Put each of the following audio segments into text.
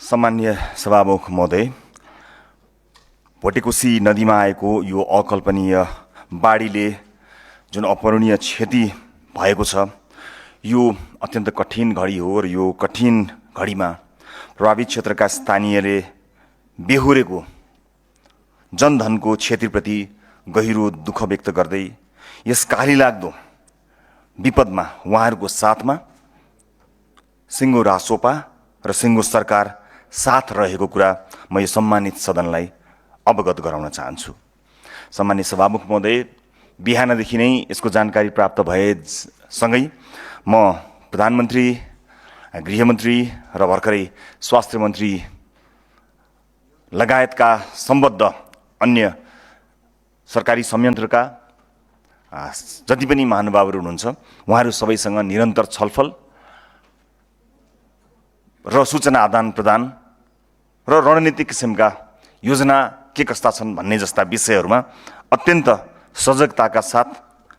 सम्मान्य सभामुख महोदय, भोटेकोशी नदीमा आएको यो अकल्पनीय बाढीले जुन अपूरणीय क्षति भएको छ, यो अत्यन्त कठिन घडी हो र यो कठिन घडीमा प्रभावित क्षेत्रका स्थानीयले बेहोरेको जनधनको क्षतिप्रति गहिरो दुःख व्यक्त गर्दै यस कालीलाग्दो विपदमा उहाँहरूको साथमा सिङ्गो रासोपा र सिङ्गो सरकार साथ रहेको कुरा म यो सम्मानित सदनलाई अवगत गराउन चाहन्छु। सम्मान्य सभामुख महोदय, बिहानदेखि नै यसको जानकारी प्राप्त भएसँगै म प्रधानमन्त्री, गृहमन्त्री र भर्खरै स्वास्थ्य मन्त्री लगायतका सम्बद्ध अन्य सरकारी संयन्त्रका जति पनि महानुभावहरू हुनुहुन्छ उहाँहरू सबैसँग निरन्तर छलफल र सूचना आदान प्रदान र रणनीतिक किसिमका योजना के कस्ता छन् भन्ने जस्ता विषयहरूमा अत्यन्त सजगताका साथ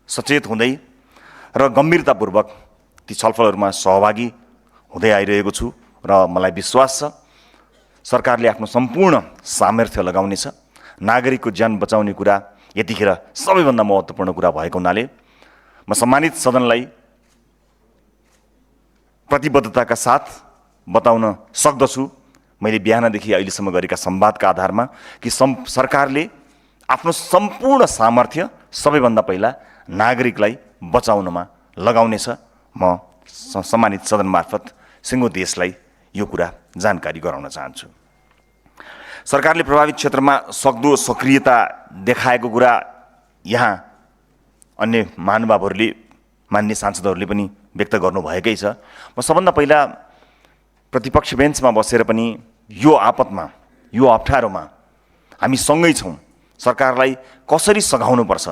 सचेत हुँदै र गम्भीरतापूर्वक ती छलफलहरूमा सहभागी हुँदै आइरहेको छु र मलाई विश्वास छ सरकारले आफ्नो सम्पूर्ण सामर्थ्य लगाउनेछ। नागरिकको ज्यान बचाउने कुरा यतिखेर सबैभन्दा महत्त्वपूर्ण कुरा भएको हुनाले म सम्मानित सदनलाई प्रतिबद्धताका साथ बताउन सक्दछु, मैले बिहानदेखि अहिलेसम्म गरेका संवादका आधारमा कि सरकारले आफ्नो सम्पूर्ण सामर्थ्य सबैभन्दा पहिला नागरिकलाई बचाउनमा लगाउनेछ। म सम्मानित सदन मार्फत सिङ्गो देशलाई यो कुरा जानकारी गराउन चाहन्छु। सरकारले प्रभावित क्षेत्रमा सक्दो सक्रियता देखाएको कुरा यहाँ अन्य महानुभावहरूले, मान्य सांसदहरूले पनि व्यक्त गर्नुभएकै छ। म सबभन्दा पहिला प्रतिपक्ष बेन्चमा बसेर पनि यो आपतमा, यो अप्ठ्यारोमा हामी सँगै छौँ, सरकारलाई कसरी सघाउनुपर्छ,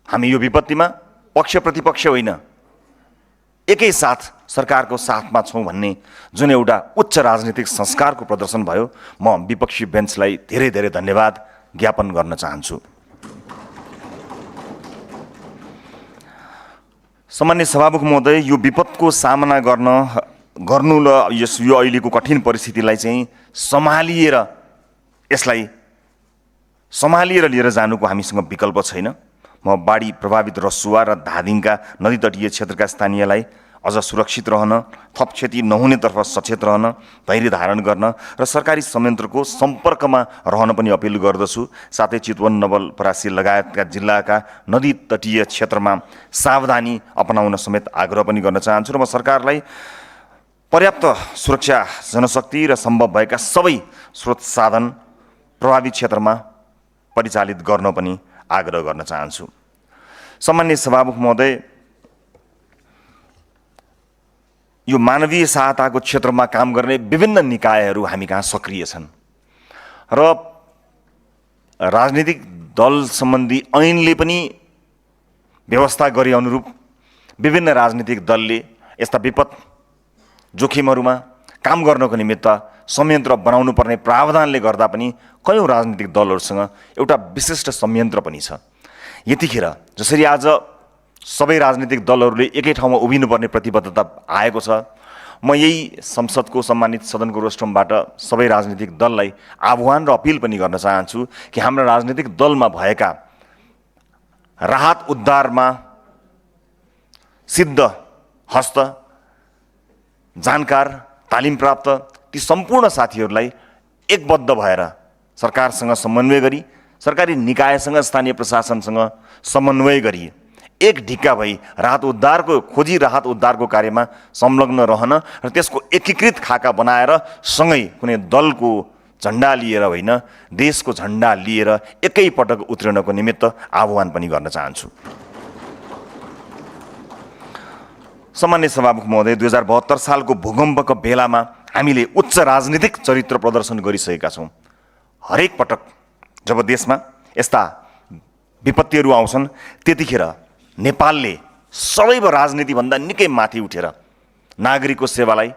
हामी यो विपत्तिमा पक्ष प्रतिपक्ष होइन एकैसाथ सरकारको साथमा छौँ भन्ने जुन एउटा उच्च राजनीतिक संस्कारको प्रदर्शन भयो, म विपक्षी बेन्चलाई धेरै धेरै धन्यवाद ज्ञापन गर्न चाहन्छु। सम्मान्य सभामुख महोदय, यो विपदको सामना गर्नु र यो अहिलेको कठिन परिस्थितिलाई चाहिँ सम्हालिएर लिएर जानुको हामीसँग विकल्प छैन। म बाढी प्रभावित रसुवा र धादिङका नदी तटीय क्षेत्रका स्थानीयलाई अझ सुरक्षित रहन, थप क्षति नहुनेतर्फ सचेत रहन, धैर्य धारण गर्न र सरकारी संयन्त्रको सम्पर्कमा रहन पनि अपिल गर्दछु। साथै चितवन, नवलपरासी लगायतका जिल्लाका नदी तटीय क्षेत्रमा सावधानी अपनाउन समेत आग्रह पनि गर्न चाहन्छु र म सरकारलाई पर्याप्त सुरक्षा जनशक्ति र सम्भव भएका सबै स्रोत साधन प्रभावित क्षेत्रमा परिचालित गर्न पनि आग्रह गर्न चाहन्छु। सम्मान्य सभामुख महोदय, यो मानवीय सहायताको क्षेत्रमा काम गर्ने विभिन्न निकायहरू हामी कहाँ सक्रिय छन् र राजनीतिक दल सम्बन्धी ऐनले पनि व्यवस्था गरे अनुरूप विभिन्न राजनीतिक दलले यस्ता विपद जोखिमहरूमा काम गर्नको निमित्त संयन्त्र बनाउनु पर्ने प्रावधानले गर्दा पनि कयौँ राजनीतिक दलहरूसँग एउटा विशिष्ट संयन्त्र पनि छ। यतिखेर जसरी आज सबै राजनीतिक दलहरूले एकै ठाउँमा उभिनुपर्ने प्रतिबद्धता आएको छ, म यही संसदको सम्मानित सदनको रोस्ट्रमबाट सबै राजनीतिक दललाई आह्वान र अपिल पनि गर्न चाहन्छु कि हाम्रा राजनीतिक दलमा भएका राहत उद्धारमा सिद्ध हस्त, जानकार, तालिम प्राप्त ती सम्पूर्ण साथीहरूलाई एकबद्ध भएर सरकारसँग समन्वय गरी, सरकारी निकायसँग, स्थानीय प्रशासनसँग समन्वय गरी एक ढिक्का भई राहत उद्धारको कार्यमा संलग्न रहन र त्यसको एकीकृत खाका बनाएर सँगै कुनै दलको झन्डा लिएर होइन, देशको झन्डा लिएर एकैपटक उत्रिनको निमित्त आह्वान पनि गर्न चाहन्छु। सम्मान्य सभामुख महोदय, 2072 सालको भूकम्पको बेलामा हामीले उच्च राजनीतिक चरित्र प्रदर्शन गरिसकेका छौँ। हरेक पटक जब देशमा यस्ता विपत्तिहरू आउँछन् त्यतिखेर नेपालले सबैको राजनीतिभन्दा निकै माथि उठेर नागरिकको सेवालाई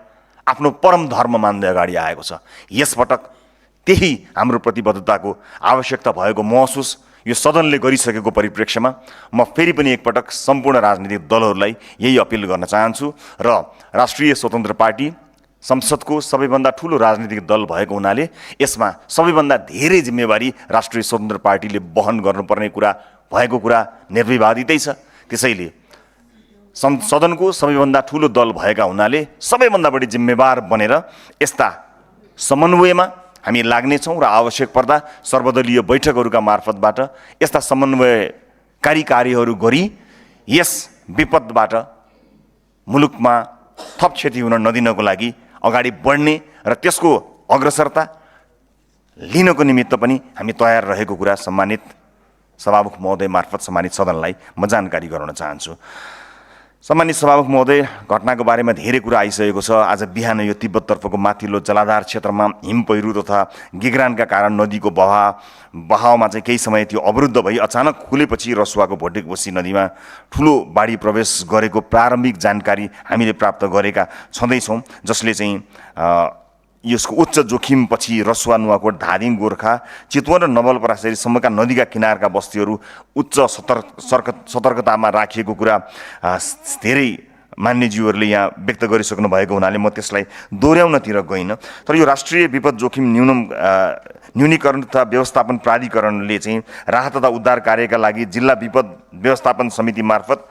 आफ्नो परम धर्म मान्दै अगाडि आएको छ। यसपटक त्यही हाम्रो प्रतिबद्धताको आवश्यकता भएको महसुस यो सदनले गरिसकेको परिप्रेक्ष्यमा म फेरि पनि एकपटक सम्पूर्ण राजनीतिक दलहरूलाई यही अपिल गर्न चाहन्छु र राष्ट्रिय स्वतन्त्र पार्टी, संसदको सबैभन्दा ठुलो राजनीतिक दल भएको हुनाले यसमा सबैभन्दा धेरै जिम्मेवारी राष्ट्रिय स्वतन्त्र पार्टीले वहन गर्नुपर्ने कुरा भएको कुरा निर्विवादितै छ। त्यसैले सदनको सबैभन्दा ठुलो दल भएका हुनाले सबैभन्दा बढी जिम्मेवार बनेर यस्ता समन्वयमा हामी लाग्नेछौँ र आवश्यक पर्दा सर्वदलीय बैठकहरूका मार्फतबाट यस्ता समन्वयकारी कार्यहरू गरी यस विपदबाट मुलुकमा थप क्षति हुन नदिनको लागि अगाडि बढ्ने र त्यसको अग्रसरता लिनको निमित्त पनि हामी तयार रहेको कुरा सम्मानित सभामुख महोदय मार्फत सम्मानित सदनलाई म जानकारी गराउन चाहन्छु। सम्मानित सभामुख महोदय, घटनाको बारेमा धेरै कुरा आइसकेको छ। आज बिहान यो तिब्बततर्फको माथिल्लो जलाधार क्षेत्रमा हिम पहिरो तथा गिगरानका कारण नदीको बहावमा चाहिँ केही समय त्यो अवरुद्ध भई अचानक खुलेपछि रसुवाको भोटेकोसी नदीमा ठुलो बाढी प्रवेश गरेको प्रारम्भिक जानकारी हामीले प्राप्त गरेका छँदैछौँ, जसले चाहिँ यसको उच्च जोखिमपछि रसुवा, नुवाकोट, धादिङ, गोर्खा, चितवन र नवलपरासीसम्मका नदीका किनारका बस्तीहरू उच्च सतर्कतामा राखिएको कुरा धेरै मान्यज्यूहरूले यहाँ व्यक्त गरिसक्नु भएको हुनाले म त्यसलाई दोहोऱ्याउनतिर गइनँ। तर यो राष्ट्रिय विपद जोखिम न्यूनीकरण तथा व्यवस्थापन प्राधिकरणले चाहिँ राहत तथा उद्धार कार्यका लागि जिल्ला विपद व्यवस्थापन समिति मार्फत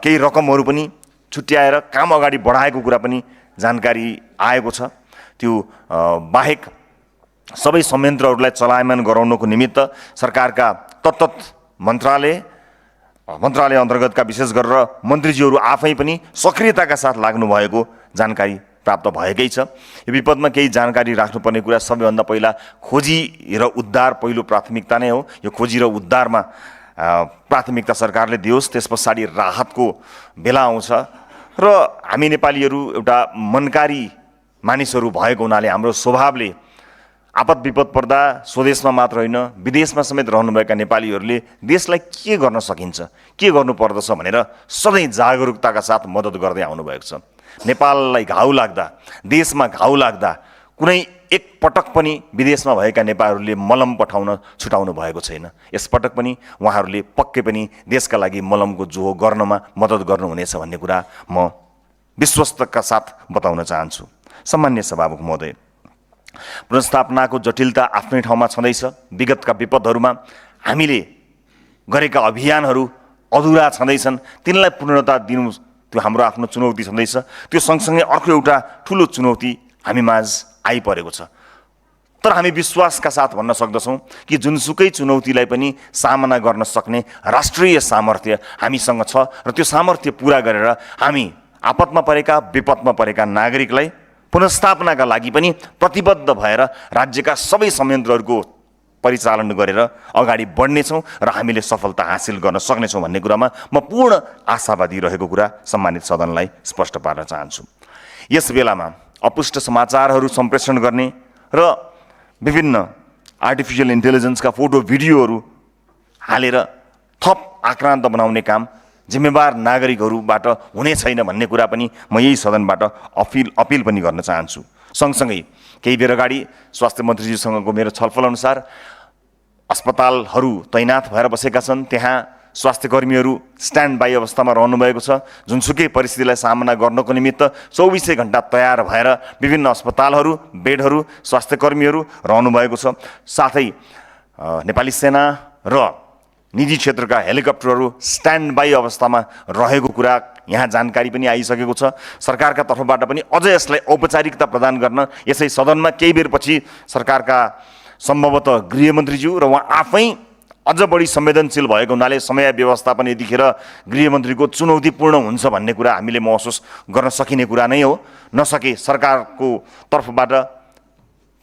केही रकमहरू पनि छुट्याएर काम अगाडि बढाएको कुरा पनि जानकारी आएको छ। त्यो बाहेक सबै संयन्त्रहरूलाई चलायमान गराउनको निमित्त सरकारका तत्त मन्त्रालय अन्तर्गतका विशेष गरेर मन्त्रीज्यूहरू आफै पनि सक्रियताका साथ लाग्नु भएको जानकारी प्राप्त भएकै छ। यो विपदमा केही जानकारी राख्नुपर्ने कुरा सबैभन्दा पहिला खोजी र उद्धार पहिलो प्राथमिकता नै हो। यो खोजी र उद्धारमा प्राथमिकता सरकारले दियोस्, त्यस पछाडि राहतको बेला आउँछ। र हामी नेपालीहरू एउटा मनकारी मानिसहरू भएको हुनाले हाम्रो स्वभावले आपद विपद पर्दा स्वदेशमा मात्र होइन विदेशमा समेत रहनुभएका नेपालीहरूले देशलाई के गर्न सकिन्छ, के गर्नुपर्दछ भनेर सधैँ जागरुकताका साथ मद्दत गर्दै आउनुभएको छ। नेपाललाई घाउ लाग्दा, देशमा घाउ लाग्दा कुनै एक पटक पनि विदेशमा भएका नेपालीहरूले मलम पठाउन छुटाउनु भएको छैन। यसपटक पनि उहाँहरूले पक्कै पनि देशका लागि मलमको जोहो गर्नमा मद्दत गर्नुहुनेछ भन्ने कुरा म विश्वस्तका साथ बताउन चाहन्छु। सम्मान्य सभामुख महोदय, पुनर्स्थापनाको जटिलता आफ्नै ठाउँमा छँदैछ। विगतका विपदहरूमा हामीले गरेका अभियानहरू अधुरा छँदैछन्, तिनलाई पूर्णता दिनु त्यो हाम्रो आफ्नो चुनौती छँदैछ। त्यो सँगसँगै अर्को एउटा ठुलो चुनौती हामीमाझ आइपरेको छ। तर हामी विश्वासका साथ भन्न सक्दछौँ कि जुनसुकै चुनौतीलाई पनि सामना गर्न सक्ने राष्ट्रिय सामर्थ्य हामीसँग छ र त्यो सामर्थ्य पुरा गरेर हामी आपतमा परेका, विपदमा परेका नागरिकलाई पुनर्स्थापनाका लागि पनि प्रतिबद्ध भएर राज्यका सबै संयन्त्रहरूको परिचालन गरेर अगाडि बढ्नेछौँ र हामीले सफलता हासिल गर्न सक्नेछौँ भन्ने कुरामा म पूर्ण आशावादी रहेको कुरा सम्मानित सदनलाई स्पष्ट पार्न चाहन्छु। यस बेलामा अपुष्ट समाचारहरू सम्प्रेषण गर्ने र विभिन्न आर्टिफिसियल इन्टेलिजेन्सका फोटो भिडियोहरू हालेर थप आक्रान्त बनाउने काम जिम्मेवार नागरिकहरूबाट हुने छैन भन्ने कुरा पनि म यही सदनबाट अपिल पनि गर्न चाहन्छु। सँगसँगै केही बेर अगाडि स्वास्थ्य मन्त्रीजीसँगको मेरो छलफल अनुसार अस्पतालहरू तैनात भएर बसेका छन्, त्यहाँ स्वास्थ्य कर्मीहरू स्ट्यान्ड बाई अवस्थामा रहनुभएको छ। जुनसुकै परिस्थितिलाई सामना गर्नको निमित्त 24 घण्टा तयार भएर विभिन्न अस्पतालहरू, बेडहरू, स्वास्थ्य कर्मीहरू रहनुभएको छ। साथै नेपाली सेना र निजी क्षेत्रका हेलिकप्टरहरू स्ट्यान्ड बाई अवस्थामा रहेको कुरा यहाँ जानकारी पनि आइसकेको छ। सरकारका तर्फबाट पनि अझ यसलाई औपचारिकता प्रदान गर्न यसै सदनमा केही बेरपछि सरकारका सम्भवतः गृहमन्त्रीज्यू र उहाँ आफै अझ बढी संवेदनशील भएको हुनाले समय व्यवस्थापन यतिखेर गृहमन्त्रीको चुनौतीपूर्ण हुन्छ भन्ने कुरा हामीले महसुस गर्न सकिने कुरा नै हो। नसके सरकारको तर्फबाट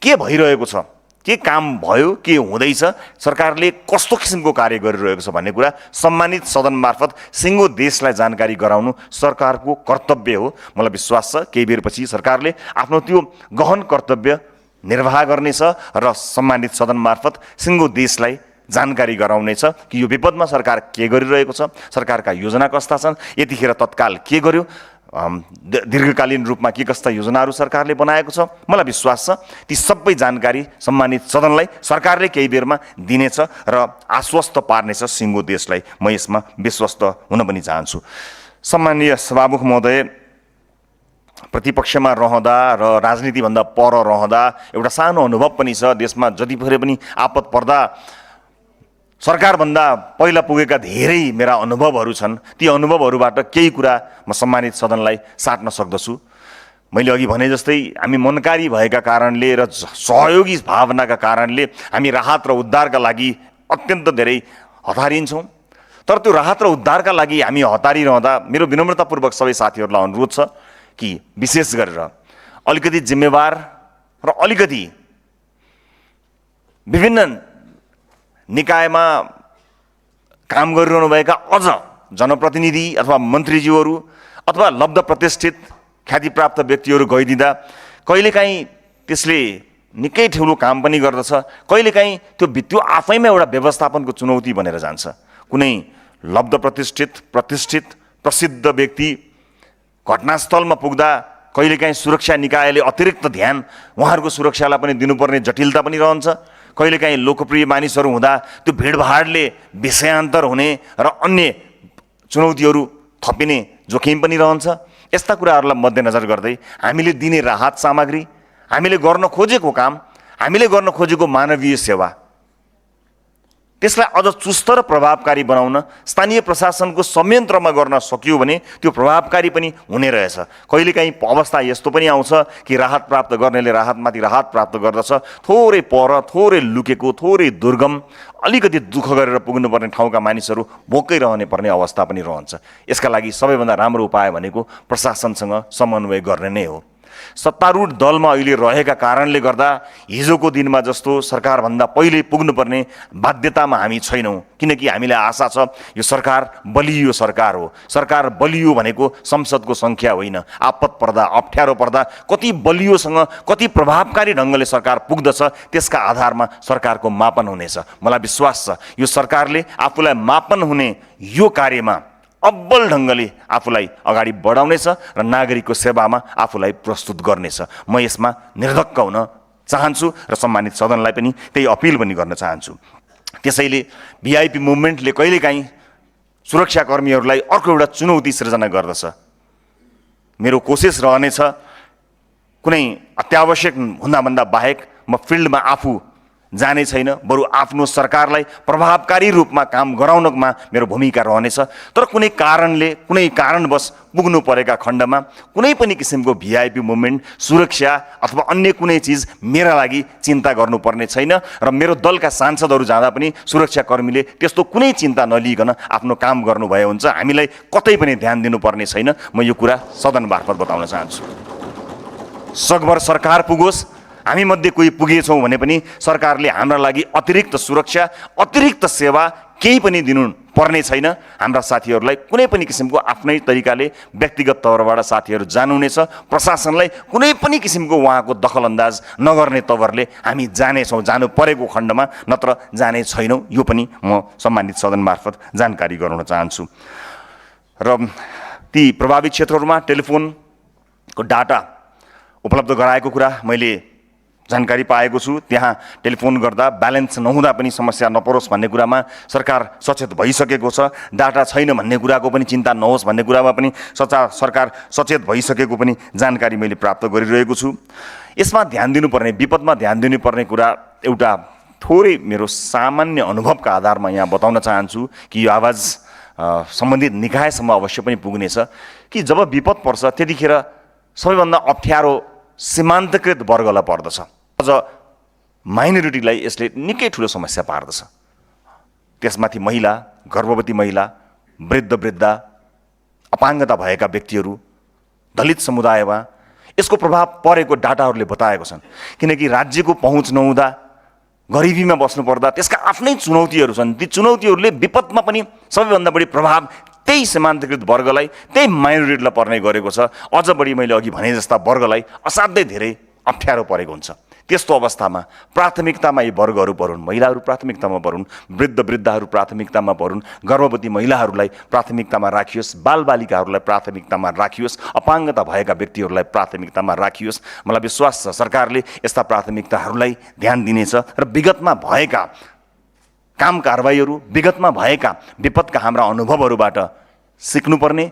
के भइरहेको छ, के काम भयो, के हुँदैछ, सरकारले कस्तो किसिमको कार्य गरिरहेको छ भन्ने कुरा सम्मानित सदन मार्फत सिङ्गो देशलाई जानकारी गराउनु सरकारको कर्तव्य हो। मलाई विश्वास छ केही बेरपछि सरकारले आफ्नो त्यो गहन कर्तव्य निर्वाह गर्नेछ र सम्मानित सदन मार्फत सिङ्गो देशलाई जानकारी गराउनेछ कि यो विपदमा सरकार के गरिरहेको छ, सरकारका योजना कस्ता छन्, यतिखेर तत्काल के गर्यो, दीर्घकालीन रूपमा के कस्ता योजनाहरू सरकारले बनाएको छ। मलाई विश्वास छ ती सबै जानकारी सम्मानित सदनलाई सरकारले केही बेरमा दिनेछ र आश्वस्त पार्नेछ सिङ्गो देशलाई। म यसमा विश्वस्त हुन पनि चाहन्छु। सम्मानीय सभामुख महोदय, प्रतिपक्षमा रहँदा र राजनीतिभन्दा पर रहँदा एउटा सानो अनुभव पनि छ। देशमा जतिखेर पनि आपत पर्दा सरकारभन्दा पहिला पुगेका धेरै मेरा अनुभवहरू छन्। ती अनुभवहरूबाट केही कुरा म सम्मानित सदनलाई साट्न सक्दछु। मैले अघि भने जस्तै हामी मनकारी भएका कारणले र सहयोगी भावनाका कारणले हामी राहत र उद्धारका लागि अत्यन्त धेरै हतारिन्छौँ। तर त्यो राहत र उद्धारका लागि हामी हतारिरहँदा मेरो विनम्रतापूर्वक सबै साथीहरूलाई अनुरोध छ कि विशेष गरेर अलिकति जिम्मेवार र अलिकति विभिन्न निकायमा काम गरिरहनुभएका अझ जनप्रतिनिधि अथवा मन्त्रीज्यूहरू अथवा लब्ध प्रतिष्ठित ख्यातिप्राप्त व्यक्तिहरू गइदिँदा कहिलेकाहीँ त्यसले निकै ठुलो काम पनि गर्दछ। कहिलेकाहीँ त्यो आफैमा एउटा व्यवस्थापनको चुनौती बनेर जान्छ। कुनै लब्ध प्रतिष्ठित प्रसिद्ध व्यक्ति घटनास्थलमा पुग्दा कहिलेकाहीँ सुरक्षा निकायले अतिरिक्त ध्यान उहाँहरूको सुरक्षालाई पनि दिनुपर्ने जटिलता पनि रहन्छ। कहिलेकाहीँ लोकप्रिय मानिसहरू हुँदा त्यो भिडभाडले विषयान्तर हुने र अन्य चुनौतीहरू थपिने जोखिम पनि रहन्छ। यस्ता कुराहरूलाई मध्यनजर गर्दै हामीले दिने राहत सामग्री, हामीले गर्न खोजेको काम, हामीले गर्न खोजेको मानवीय सेवा, त्यसलाई अझ चुस्त र प्रभावकारी बनाउन स्थानीय प्रशासनको संयन्त्रमा गर्न सकियो भने त्यो प्रभावकारी पनि हुने रहेछ। कहिलेकाहीँ अवस्था यस्तो पनि आउँछ कि राहत प्राप्त गर्नेले राहतमाथि राहत प्राप्त गर्दछ, थोरै पर, थोरै लुकेको, थोरै दुर्गम, अलिकति दुःख गरेर पुग्नुपर्ने ठाउँका मानिसहरू भोकै रहने पर्ने अवस्था पनि रहन्छ। यसका लागि सबैभन्दा राम्रो उपाय भनेको प्रशासनसँग समन्वय गर्ने नै हो। सत्तारूढ दलमा अहिले रहेका कारणले गर्दा हिजोको दिनमा जस्तो सरकारभन्दा पहिले पुग्नुपर्ने बाध्यतामा हामी छैनौँ। किनकि हामीलाई आशा छ यो सरकार बलियो सरकार हो। सरकार बलियो भनेको संसदको सङ्ख्या होइन। आपत पर्दा, अप्ठ्यारो पर्दा कति बलियोसँग, कति प्रभावकारी ढङ्गले सरकार पुग्दछ त्यसका आधारमा सरकारको मापन हुनेछ। मलाई विश्वास छ यो सरकारले आफूलाई मापन हुने यो कार्यमा अब्बल ढङ्गले आफूलाई अगाडि बढाउनेछ र नागरिकको सेवामा आफूलाई प्रस्तुत गर्नेछ। म यसमा निर्धक्क हुन चाहन्छु र सम्मानित सदनलाई पनि त्यही अपिल पनि गर्न चाहन्छु। त्यसैले भिआइपी मुभमेन्टले कहिलेकाहीँ सुरक्षाकर्मीहरूलाई अर्को एउटा चुनौती सिर्जना गर्दछ। मेरो कोसिस रहनेछ कुनै अत्यावश्यक हुँदाभन्दा बाहेक म फिल्डमा आफू जाने छैन, बरु आफ्नो सरकारलाई प्रभावकारी रूपमा काम गराउनमा मेरो भूमिका रहनेछ। तर कुनै कारणवश पुग्नु परेका खण्डमा कुनै पनि किसिमको भिआइपी मुभमेन्ट, सुरक्षा अथवा अन्य कुनै चिज मेरा लागि चिन्ता गर्नुपर्ने छैन र मेरो दलका सांसदहरू जाँदा पनि सुरक्षाकर्मीले त्यस्तो कुनै चिन्ता नलिइकन आफ्नो काम गर्नुभए हुन्छ। हामीलाई कतै पनि ध्यान दिनुपर्ने छैन। म यो कुरा सदन मार्फत बताउन चाहन्छु। सकभर सरकार पुगोस्, हामी मध्ये कोही पुगेछौँ भने पनि सरकारले हाम्रा लागि अतिरिक्त सुरक्षा, अतिरिक्त सेवा केही पनि दिनु पर्ने छैन। हाम्रा साथीहरूलाई कुनै पनि किसिमको आफ्नै तरिकाले व्यक्तिगत तवरबाट साथीहरू जानुहुनेछ। प्रशासनलाई कुनै पनि किसिमको उहाँको दखलअन्दाज नगर्ने तवरले हामी जानेछौँ, जानु परेको खण्डमा, नत्र जाने छैनौँ। यो पनि म सम्मानित सदन मार्फत जानकारी गराउन चाहन्छु। र ती प्रभावित क्षेत्रहरूमा टेलिफोनको डाटा उपलब्ध गराएको कुरा मैले जानकारी पाएको छु। त्यहाँ टेलिफोन गर्दा ब्यालेन्स नहुँदा पनि समस्या नपरोस् भन्ने कुरामा सरकार सचेत भइसकेको छ। डाटा छैन भन्ने कुराको पनि चिन्ता नहोस् भन्ने कुरामा पनि सरकार सचेत भइसकेको पनि जानकारी मैले प्राप्त गरिरहेको छु। यसमा ध्यान दिनुपर्ने, विपदमा ध्यान दिनुपर्ने कुरा एउटा थोरै मेरो सामान्य अनुभवका आधारमा यहाँ बताउन चाहन्छु कि यो आवाज सम्बन्धित निकायसम्म अवश्य पनि पुग्नेछ कि जब विपद पर्छ त्यतिखेर सबैभन्दा अप्ठ्यारो सीमान्तकृत वर्गलाई पर्दछ। अझ माइनोरिटीलाई यसले निकै ठुलो समस्या पार्दछ। त्यसमाथि महिला, गर्भवती महिला, वृद्धा, अपाङ्गता भएका व्यक्तिहरू, दलित समुदायमा यसको प्रभाव परेको डाटाहरूले बताएको छन्। किनकि राज्यको पहुँच नहुँदा, गरिबीमा बस्नुपर्दा त्यसका आफ्नै चुनौतीहरू छन्। ती चुनौतीहरूले विपदमा पनि सबैभन्दा बढी प्रभाव त्यही सीमान्तकृत वर्गलाई, त्यही माइनोरिटीलाई पर्ने गरेको छ। अझ बढी मैले अघि भने जस्ता वर्गलाई असाध्यै धेरै अप्ठ्यारो परेको हुन्छ। त्यस्तो अवस्थामा प्राथमिकतामा यी वर्गहरू परुन्, महिलाहरू प्राथमिकतामा परुन्, वृद्धहरू प्राथमिकतामा परुन्, गर्भवती महिलाहरूलाई प्राथमिकतामा राखियोस्, बालबालिकाहरूलाई प्राथमिकतामा राखियोस्, अपाङ्गता भएका व्यक्तिहरूलाई प्राथमिकतामा राखियोस्। मलाई विश्वास छ सरकारले यस्ता प्राथमिकताहरूलाई ध्यान दिनेछ र विगतमा भएका काम कारबाहीहरू, विगतमा भएका विपदका हाम्रा अनुभवहरूबाट सिक्नुपर्ने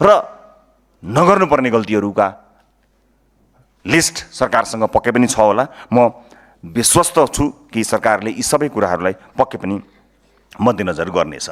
र नगर्नुपर्ने गल्तीहरूका लिस्ट सरकारसँग पक्कै पनि छ होला। म विश्वस्त छु कि सरकारले यी सबै कुराहरूलाई पक्कै पनि मध्यनजर गर्नेछ।